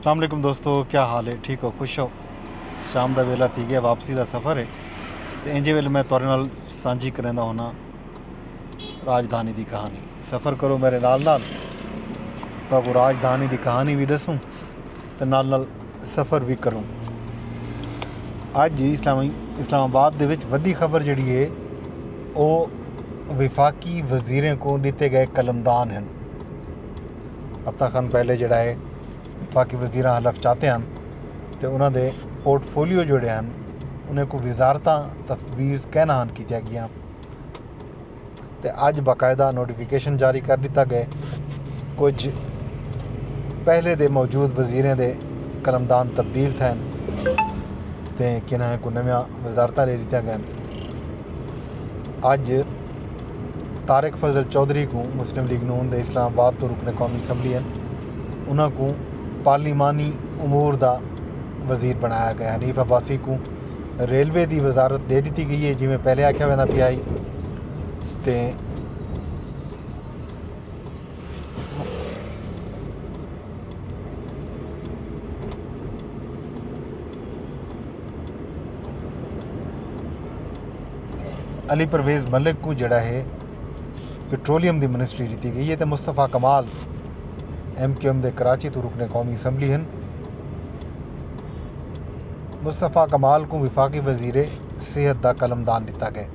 अस्सलाम वालेकुम दोस्तों, क्या हाल है? ठीक हो, खुश हो? शाम का वेला थी गया, वापसी का सफ़र है तो इंजे वेले मैं तुहाडे नाल सांझी करेंदा होना राजधानी की कहानी। सफ़र करो मेरे नाल नाल ताकि राजधानी की कहानी भी दसूँ तो नाल सफ़र भी करूँ। अज इस्लामाबाद दे विच वड्डी खबर जिहड़ी है वो विफाकी वज़ीरें को दिते गए कलमदान हैं। हफ्ता खन पहले जिहड़ा है विफाकी वज़ीर हलफ चाहते हैं तो उन्होंने पोर्टफोलियो जोड़े हैं उन्हें को वजारतां तफवीज़ कहना हन की गई तो अज बाकायदा नोटिफिकेशन जारी कर दिता गया। कुछ पहले दे मौजूद वज़ीरें दे कलमदान तब्दील थे तो किन्हें को नव्या वजारतां दे दित्तियां गईं। अज तारिक फजल चौधरी को मुस्लिम लीग नून दे इस्लामाबाद तो रुकने कौमी असम्बली हैं उन्होंने पार्लीमानी उमूर का वज़ीर बनाया गया। हनीफ अब्बासी को रेलवे की वजारत दे दी गई है जिमें पहले आख्या वेंदा पिया ही ते अली परवेज़ मलिक को जड़ा है पेट्रोलियम की मिनिस्ट्री दी गई है तो मुस्तफ़ा कमाल MQM दे कराची तो रुकने कौमी असम्बली हैं। मुस्तफ़ा कमाल को विफाकी वज़ीर सेहत का कलमदान दिता गया।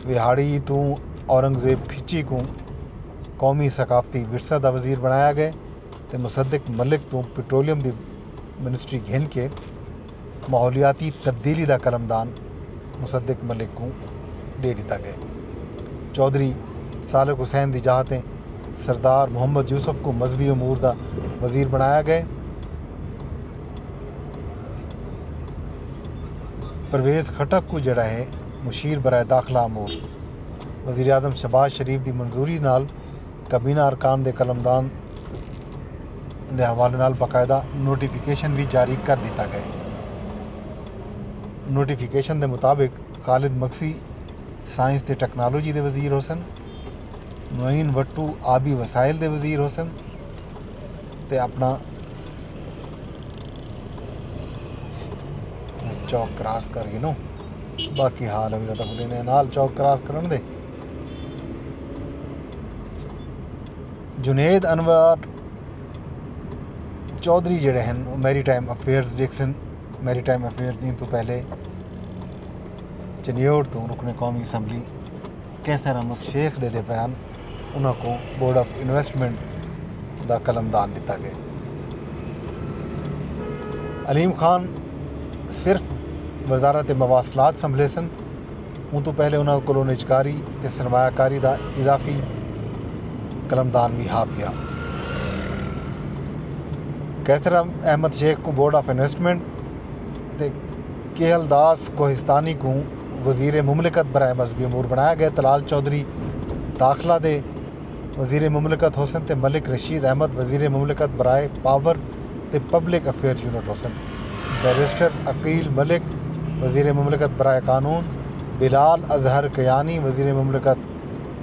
विहाड़ी तो औरंगजेब खिची को कौमी सकाफती विरसा का वज़ीर बनाया गया तो मुसद्दिक मलिक तो पेट्रोलियम की मिनिस्ट्री घिन के माहौलियाती तब्दीली का कलमदान मुसद्दिक मलिक को दे दिता गया। चौधरी सालिक हुसैन की जहातें सरदार मोहम्मद यूसुफ को मजहबी अमूर का वज़ीर बनाया गया। परवेज़ खटक को जड़ा है मुशीर बराए दाखिला अमूर। वज़ीर आज़म शहबाज शरीफ की मंजूरी नाल कबीना अरकान के कलमदान के हवाले नाल बाकायदा नोटिफिकेशन भी जारी कर दिता गया। नोटिफिकेशन के मुताबिक खालिद मक्सी साइंस ते टैक्नोलॉजी के वज़ीर होसन, मोइन वट्टू आबी वसाइल के वज़ीर होसन ते अपना चौक क्रॉस कर गए नो बाकी हाल अभी तक लेंदे नाल चौक क्रॉस करन दे। जुनेद अनवर चौधरी जड़े हैं मैरी टाइम अफेयर्स देखसन। मैरी टाइम अफेयर्स तो पहले चनियोड़ तो रुकने कौमी असम्बली कैसर अहमद शेख दे बयान उन्होंने बोर्ड ऑफ इन्वेस्टमेंट का कलमदान दिता गया। अलीम खान सिर्फ वजारत मवासलात संभले सन उन तो पहले उन्होंने को निजकारी ते सरमायाकारी का इजाफी कलमदान भी हा पिया। कैसर अहमद शेख को बोर्ड ऑफ इन्वेस्टमेंट ते केहल दास कोहिस्तानी को वज़ीर मुमलिकत बराए मजहबी अमूर बनाया गया। तलाल चौधरी दाखिला दे वज़ीर मुमलिकत होसन ते मलिक रशीद अहमद वज़ीर मुमलिकत बराए पावर ते पब्लिक अफेयर यूनिट होसन। बैरिस्टर अकील मलिक वज़ीर मुमलिकत बराए कानून, बिलाल अजहर कयानी वज़ीर मुमलिकत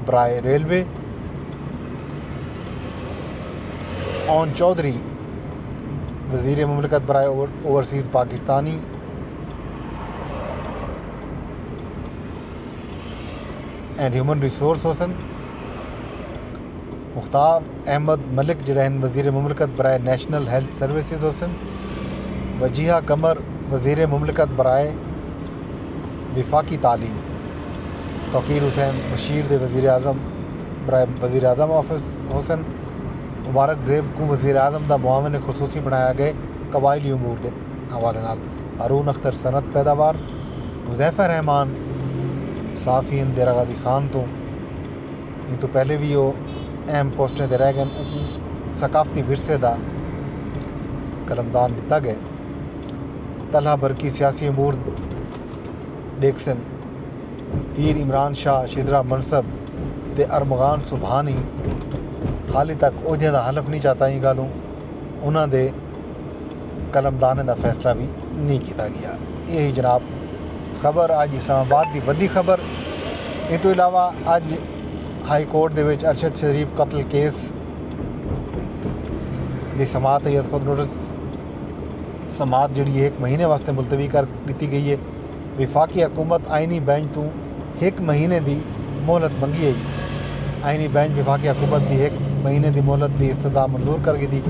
बराए रेलवे, ओन चौधरी वज़ीर मुमलिकत बराए overseas Pakistani and human resource होसन। मुख्तार अहमद मलिक जड़े वज़ीर मुमलिकत बराए नेशनल हेल्थ सर्विसेज होसन। वजीहा कमर वज़ीर मुमलिकत बराए विफाकी तालीम। तौकीर हुसैन बशीर दे वज़ीर आज़म बराए वज़ीर आज़म ऑफिस होसन। मुबारक ज़ेब को वज़ीर आज़म का मुआवन खसूसी बनाया गया कबायली उमूर के हवाले नाल। हारून अख्तर सनत पैदावार। हुज़ैफ़ा रहमान साफ़ी देरा गाजी खान तो ये तो पहले भी वो अहम पोस्टें ते रह गए सकाफती विरसे का कलमदान दिता गया। तलहा बरकी सियासी अमूर डेक्सन। पीर इमरान शाह शिदरा मनसब ते अरमगान सुबहानी हाली तक ओहदे का हलफ नहीं चाहता ही गलों उन्होंने कलमदाने का फैसला भी नहीं किया गया। यही जनाब खबर अज इस्लामाबाद की वड्डी खबर। इस तो इलावा अज हाई कोर्ट के अरशद शरीफ कतल केस दी समात है खुद नोटिस समात जी 1 महीने वास्ते मुलतवी कर दी गई है। विफाकी हुकूमत आइनी बेंच तो 1 महीने की मोहलत मंगी है। आइनी बेंच विफाकी हुकूमत की 1 महीने की मोहलत की इस्तदा मंजूर कर गई थी।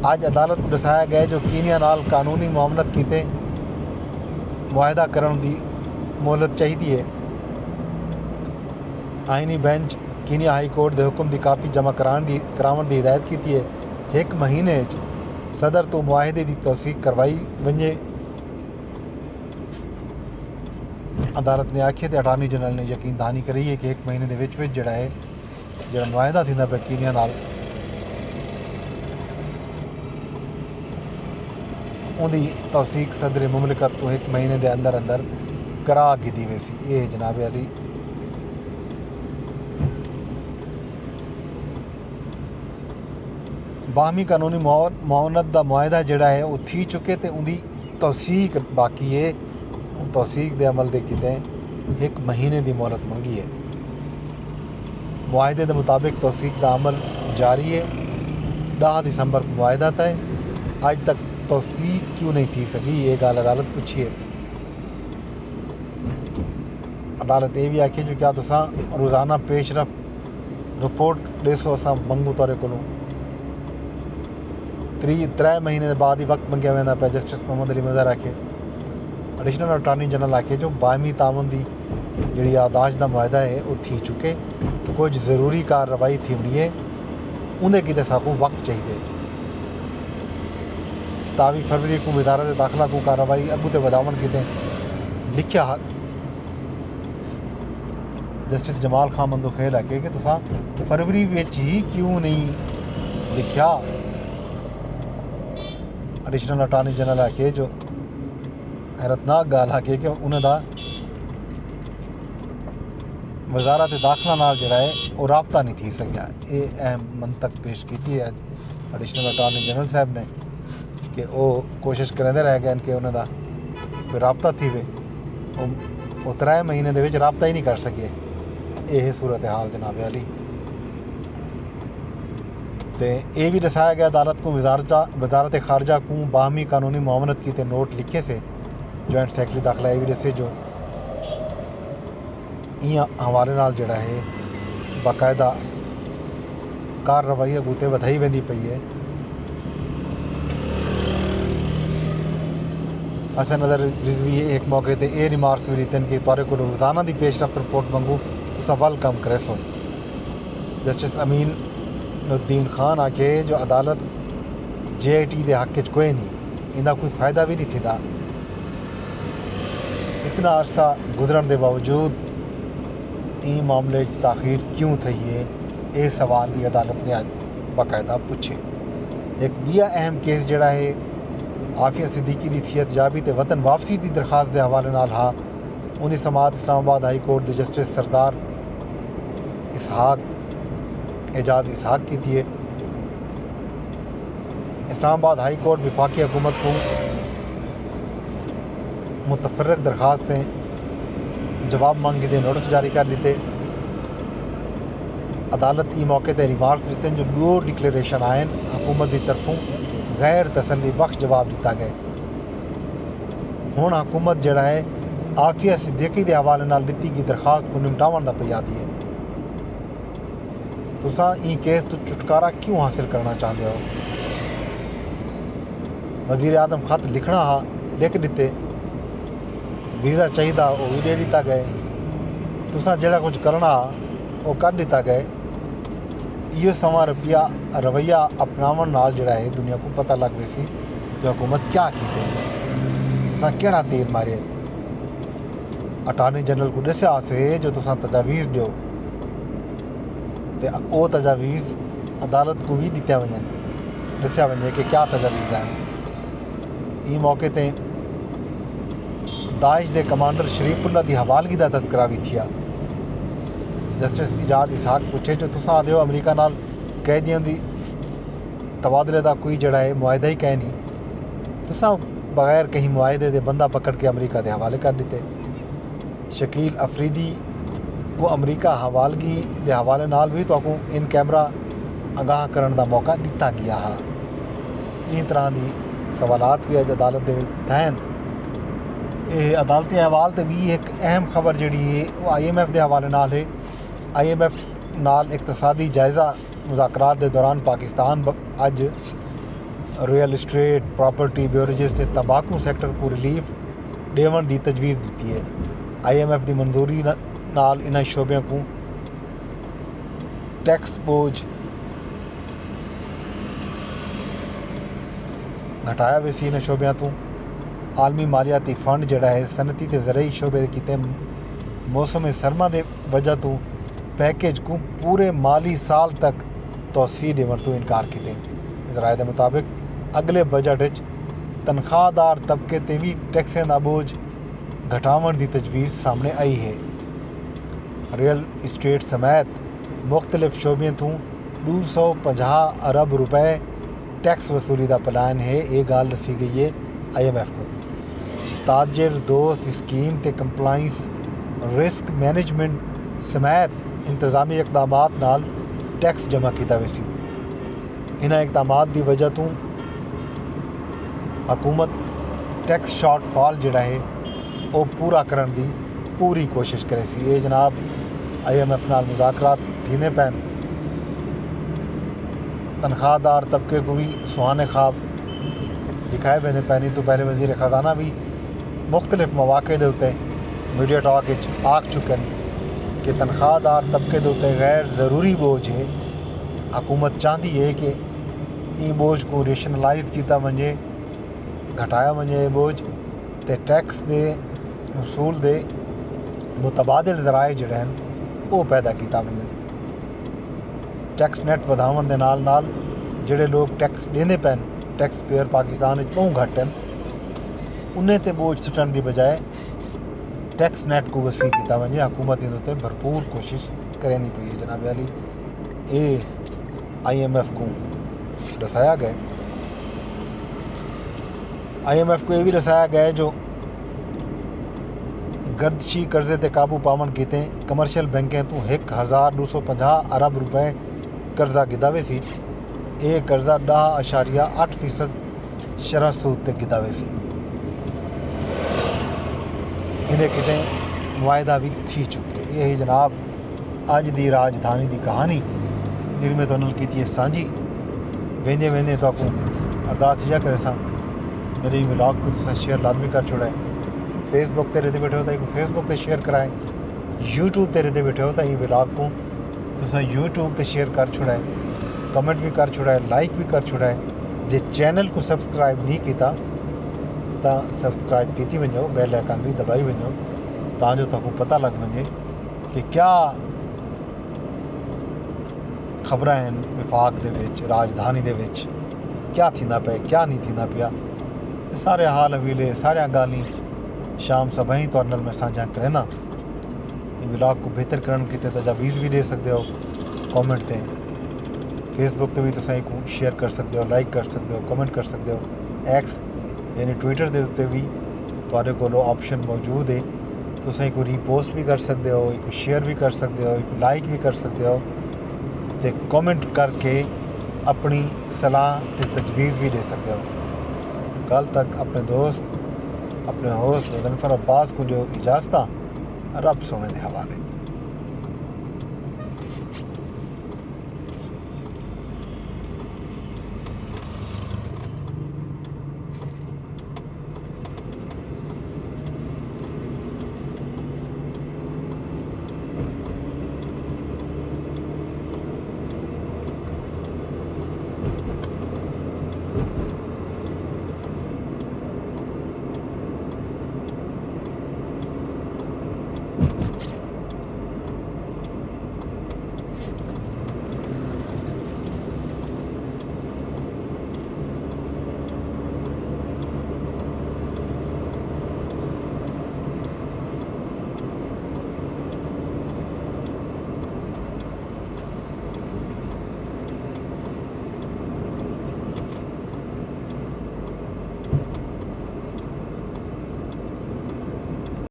अज अदालत को दसाया गया जो कीनिया नाल कानूनी मुआमलत कीते मुआहदा करने की मोहलत चाहिए है। आइनी बेंच कीनिया हाई कोर्ट के हुक्म की कापी जमा करावन की हिदायत की है। 1 महीने सदर तो मुआहदे की तौसीक करवाई वजे। अदालत ने आखिए तो अटार्नी जनरल ने यकीन दहानी करी है कि 1 महीने के विच जोड़ा है जो मुआहदा थी पे कीनिया नाल उनकी तौसीक सदर मुमलिकत तो 1 महीने के अंदर अंदर करा की दी वैसी। ये जनाब अली बाहमी कानूनी मुआवनत का मुआहदा जोड़ा है वो थी चुके तो उनकी तौसीक बाकी है। तौसीक के अमल के किते 1 महीने की मोहलत मंगी है। मुआहदे के मुताबिक तौसीक का अमल जारी है। 10 दिसंबर को मुआहदा तय। अज तक तौसीक क्यों नहीं थी सकी ये गाल अदालत पूछी है। अदालत ये भी आखी जो क्या तुसा रोज़ाना पेशरफ रिपोर्ट ॾेसो असां मंगू तौरे को 3 महीने के बाद ही वक्त मंगिया वेंदा पे। जस्टिस मोहम्मद अली मज़हर आखे एडिशनल अटार्नी जनरल आखे जो बाहमी तावन की जी यादाश्त का मुआहदा है वो थी चुके तो कुछ ज़रूरी कार्रवाई थी है उन्हें किते साकू वक्त चाहिए। 27 फरवरी को वजारत दाखिला को कार्रवाई अगू ते वधावन किते लिखिया जस्टिस जमाल खान मंदोखेल आखे कि तुसा फरवरी में ही क्यों नहीं लिखिया। एडिशनल अटार्नी जनरल आखे जो हैरतनाक गाल आखे कि उन्होंने वजारत दाखिला नाल जोड़ा है वो राबता नहीं थी सकिया। ये अहम मंतक पेश की है एडिशनल अटार्नी जनरल साहब ने कि वो कोशिश करते रह गए कि उन्होंने कोई राबता थी वे वो 3 महीने के विच राबता ही नहीं कर सके। यह सूरत हाल जनाब अली तो ये भी दसाया गया अदालत को वजारत खारजा को बाहमी कानूनी मुआवनत की ते नोट लिखे से जॉइंट सैक्रटरी दाखिला ये भी दसे जो इं हवाले नाल जोड़ा है बाकायदा कार्रवाई अगूते वधाई वेंदी पई है। हसन नज़र रिजवी एक मौके पर यह रिमार्क भी दिते कि तुरे को रोज़ाना की पेशरफ्त रिपोर्ट मंगू तुसा वल कम करे सो। जस्टिस अमीन उद्दीन खान आखे जो अदालत JIT के हक च कोई नहीं इनका कोई फ़ायदा भी नहीं थींदा। इतना अर्सा गुजरन के बावजूद ई मामले ताख़ीर क्यों थी है ये सवाल भी अदालत ने आज बाकायदा पूछे। एक बिया अहम केस जोड़ा है आफिया सिद्दीकी की थी एहतजाबी ते वतन वापसी की दरखास्त के हवाले नाल हा उनकी समात इस्लामाबाद हाई कोर्ट के जस्टिस सरदार एजाज इसहाक की थी। इस्लामाबाद हाई कोर्ट विफाकी हुकूमत को मुतफर्रिक दरखास्तें जवाब मांगी दे नोटिस जारी कर दिते। अदालत ई मौके पर रिमार्क दिते जो 2 डिक्लेरेशन आए हुकूमत की तरफों गैर तसल्ली बख्श जवाब दिता गए। हुण हुकूमत जोड़ा है आफिया सिद्दीकी के हवाले नाल दी गई दरखास्त को निपटावन का पया दी है। तुसा ई केस तो छुटकारा क्यों हासिल करना चाहते हो। वज़ीर आज़म खत लिखना हा लिख दिते वीज़ा चाहिए वो भी दे दिता गए। तुसा जड़ा कुछ करना वो कर दिता गए। यो समा रवैया अपनावन नाल जड़ा है दुनिया को पता लग रही सी जो हुकूमत क्या की तुसा केड़ा तीर मारे। अटार्नी जनरल को दसिया से जो तुसा तजावीज़ दो तो वो तजावीज़ अदालत को भी दित्या वजन दसिया वजे कि क्या तजावीज़ हैं। ई मौके पर दाइश के कमांडर शरीफुल्ला की हवालगी का तस्करा भी थिया। जस्टिस एजाज इसहाक पूछे जो तुसा आदे हो अमरीका नाल कैदियों की तबादले का कोई जड़ा है मुआहदा ही कह नहीं तुसा बगैर कहीं मुआहदे के बंदा पकड़ के अमरीका के हवाले कर दिते। शकील अफरीदी को अमरीका हवालगी के हवाले नाल भी तो इन कैमरा आगाह करने का मौका दिता गया है। इन तरह की सवालात भी अज अदालत दैन। ये अदालती हवाल तो भी एक अहम खबर जी है वो IMF के हवाले नाल है। IMF नाल इकतसादी जायज़ा मुज़ाकरात के दौरान पाकिस्तान अज रियल इस्टेट, प्रॉपर्टी, ब्योरेजेस ते तंबाकू सैक्टर को रिलीफ देवन की तजवीज़ दी है। IMF की मंजूरी नाल इन्हां शोबे को टैक्स बोझ घटाया वैसी। इन शोबों तो आलमी मालियाती फंड जड़ा है सनती ते ज़रई शोबे किते मौसम सरमा के वजह तो पैकेज को पूरे माली साल तक तोसी देवन तो इनकार किते। इस राय के मुताबिक अगले बजट तनख्वाहदार तबके ते भी टैक्सें का बोझ घटावन की तजवीज़ सामने आई है। रियल इस्टेट समेत मुख्तलिफ शोबे तो 250 अरब रुपए टैक्स वसूली का प्लान है। ये गल दसी गई है IMF को। ताजर दोस्त स्कीम ते कंप्लाइंस रिस्क मैनेजमेंट समेत इंतजामी इकदाम नाल टैक्स जमा किया वैसी। इन्हां इकदाम की वजह तो हुकूमत टैक्स शॉर्टफॉल जड़ा है वो पूरा करने की पूरी कोशिश करे सी। ये जनाब IMF नाल मुज़ाकरात धीमे पैन तनख्वाहदार तबके को भी सुहाने ख्वाब दिखाए वेंदे पैनी। तो पहले वज़ीर ख़जाना भी मुख्तलिफ मौके के उत्ते मीडिया टॉक आख चुके हैं कि तनख्वाहदार तबके के उत्ते गैर ज़रूरी बोझ है। हुकूमत चाहती है कि ये बोझ को रेशनलाइज किया वजे, घटाया वजे। ये बोझ तो टैक्स के वसूल के मुतबादिल ज़राए जड़े हैं वो पैदा किया वजन। टैक्स नैट वधावन के नाल नाल जिहड़े लोग टैक्स देंदे पैन, टैक्स पेयर पाकिस्तान बहुत घट हैं, उन्हें ते बोझ सटन की बजाय टैक्स नैट को वसी किया वजे। हुकूमत इन उत्ते भरपूर कोशिश करेंदी पई है। जनाब अली ये IMF को दसाया गया। IMF को यह भी दसाया गया जो गर्दशी कर्जे ते काबू पावन किते कमर्शियल बैंकें तो 1250 अरब रुपए कर्जा गिदावे सी। ये कर्जा 10.8% शरह सूद ते गिदावे सी। इन्हें किते मुआहदा भी थी चुके। यही जनाब अज की राजधानी की कहानी जी मैं तुहानू कीती है सांझी। वेंदे वेंदे तो अरदास इजा करे सा मेरे व्लॉग को तुम शेयर लाजमी कर छोड़ा है। फेसबुक ते रहते बैठे हो तो फेसबुक ते शेयर कराए, यूट्यूब ते रहते बैठे हो तो ये व्लॉग को तुम यूट्यूब ते शेयर कर छोड़ा है, कमेंट भी कर छोड़ा है, लाइक भी कर छोड़ा है। जे चैनल को सब्सक्राइब नहीं किया तो सब्सक्राइब की वजो, बैल आइकन भी दबाई वजो ताजो तुमको पता लग वजे कि क्या खबर हैं विफाक दे विच, राजधानी दे विच क्या थींदा पे, क्या नहीं थींदा पिया। सारे हाल हवीले सारिया गाली शाम सभई तो मैं साझा करेंदा। व्लॉग को बेहतर करने की तजावीज़ भी दे सकते हो कमेंट ते। फेसबुक पे भी तुम को शेयर कर सकते हो, लाइक कर सकते हो, कमेंट कर सकते हो। एक्स यानी ट्विटर के उत्ते भी तुहाडे कोल ऑप्शन मौजूद है। तुम को रीपोस्ट भी कर सकते हो, एक शेयर भी कर सकते हो, एक लाइक भी कर सकते हो, तो कमेंट करके अपनी सलाह ते तजवीज़ भी दे सकते हो। कल तक अपने दोस्त अपने होस्ट मुज़फ़्फ़र अब्बास को जो इजाज़त रब सोने के हवाले।